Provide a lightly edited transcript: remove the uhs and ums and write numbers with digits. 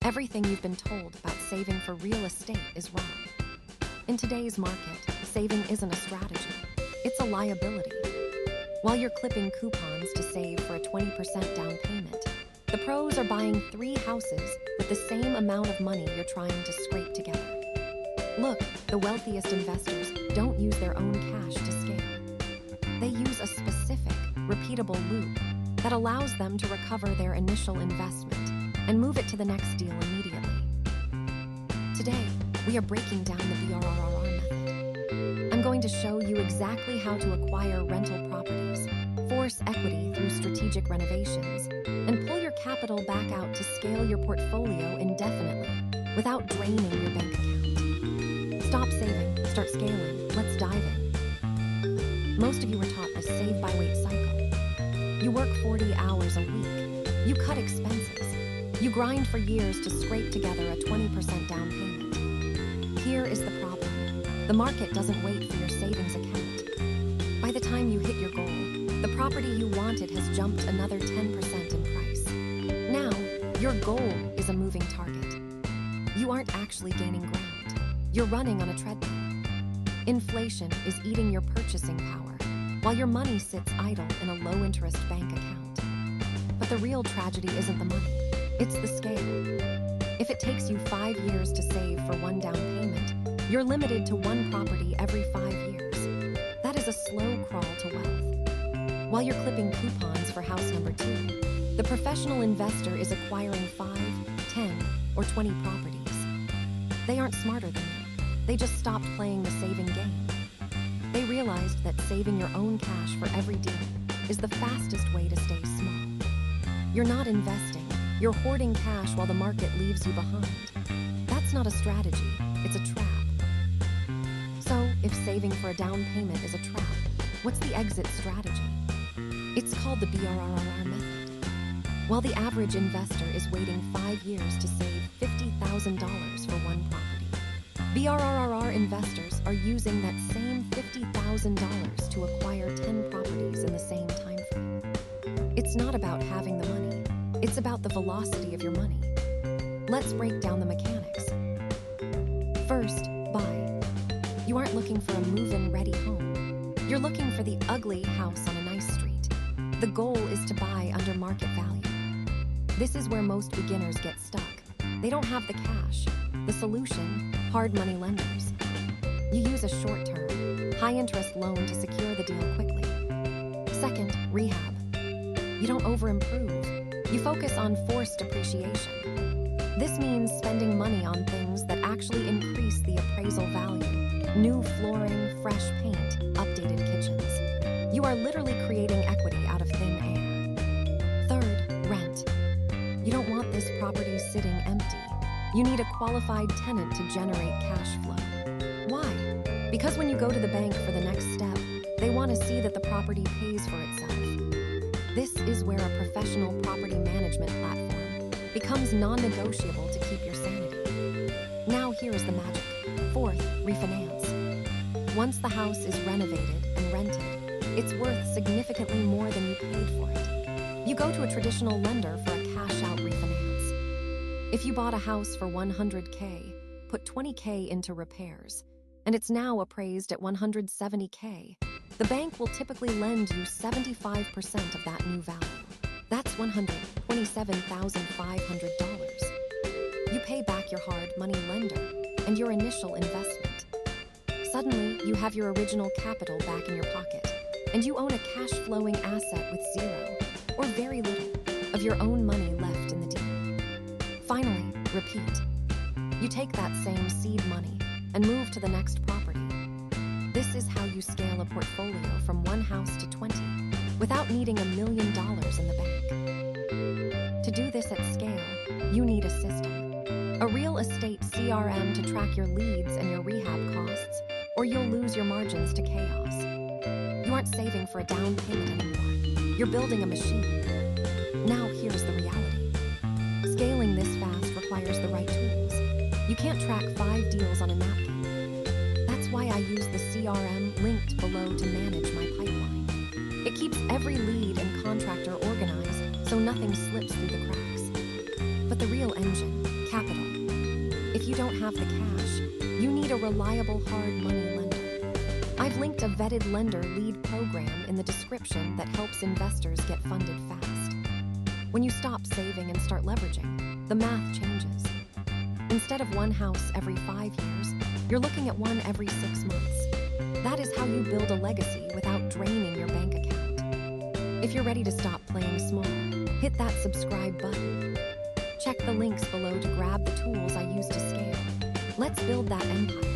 Everything you've been told about saving for real estate is wrong. In today's market, saving isn't a strategy, it's a liability. While you're clipping coupons to save for a 20% down payment, the pros are buying 3 houses with the same amount of money you're trying to scrape together. Look, the wealthiest investors don't use their own cash to scale. They use a specific, repeatable loop that allows them to recover their initial investment and move it to the next deal immediately. Today, we are breaking down the BRRRR method. I'm going to show you exactly how to acquire rental properties, force equity through strategic renovations, and pull your capital back out to scale your portfolio indefinitely without draining your bank account. Stop saving, start scaling, let's dive in. Most of you were taught the save-by-wait cycle. You work 40 hours a week, you cut expenses, you grind for years to scrape together a 20% down payment. Here is the problem. The market doesn't wait for your savings account. By the time you hit your goal, the property you wanted has jumped another 10% in price. Now, your goal is a moving target. You aren't actually gaining ground. You're running on a treadmill. Inflation is eating your purchasing power, while your money sits idle in a low-interest bank account. But the real tragedy isn't the money. It's the scale. If it takes you 5 years to save for one down payment, you're limited to one property every 5 years. That is a slow crawl to wealth. While you're clipping coupons for house number 2, the professional investor is acquiring 5, 10, or 20 properties. They aren't smarter than you. They just stopped playing the saving game. They realized that saving your own cash for every deal is the fastest way to stay small. You're not investing. You're hoarding cash while the market leaves you behind. That's not a strategy, it's a trap. So, if saving for a down payment is a trap, what's the exit strategy? It's called the BRRRR method. While the average investor is waiting 5 years to save $50,000 for one property, BRRRR investors are using that same $50,000 to acquire 10 properties in the same time frame. It's not about having the money. It's about the velocity of your money. Let's break down the mechanics. First, buy. You aren't looking for a move-in ready home. You're looking for the ugly house on a nice street. The goal is to buy under market value. This is where most beginners get stuck. They don't have the cash. The solution, hard money lenders. You use a short-term, high-interest loan to secure the deal quickly. Second, rehab. You don't over-improve. You focus on forced appreciation. This means spending money on things that actually increase the appraisal value. New flooring, fresh paint, updated kitchens. You are literally creating equity out of thin air. Third, rent. You don't want this property sitting empty. You need a qualified tenant to generate cash flow. Why? Because when you go to the bank for the next step, they want to see that the property pays for itself. This is where a professional property management platform becomes non-negotiable to keep your sanity. Now here is the magic. Fourth, refinance. Once the house is renovated and rented, it's worth significantly more than you paid for it. You go to a traditional lender for a cash-out refinance. If you bought a house for $100K, put $20K into repairs, and it's now appraised at $170K, the bank will typically lend you 75% of that new value. That's $127,500. You pay back your hard money lender and your initial investment. Suddenly, you have your original capital back in your pocket, and you own a cash-flowing asset with zero, or very little, of your own money left in the deal. Finally, repeat. You take that same seed money and move to the next property. This is how you scale a portfolio from 1 house to 20 without needing $1 million in the bank. To do this at scale, you need a system. A real estate CRM to track your leads and your rehab costs, or you'll lose your margins to chaos. You aren't saving for a down payment anymore. You're building a machine. Now here's the reality. Scaling this fast requires the right tools. You can't track 5 deals on a napkin. That's why I use the CRM linked below to manage my pipeline. It keeps every lead and contractor organized so nothing slips through the cracks. But the real engine, cash If you don't have the cash, you need a reliable hard money lender. I've linked a vetted lender lead program in the description that helps investors get funded fast. When you stop saving and start leveraging, the math changes. Instead of one house every 5 years, you're looking at one every 6 months. That is how you build a legacy without draining your bank account. If you're ready to stop playing small, hit that subscribe button. Check the links below to grab the tools I use to scale. Let's build that empire.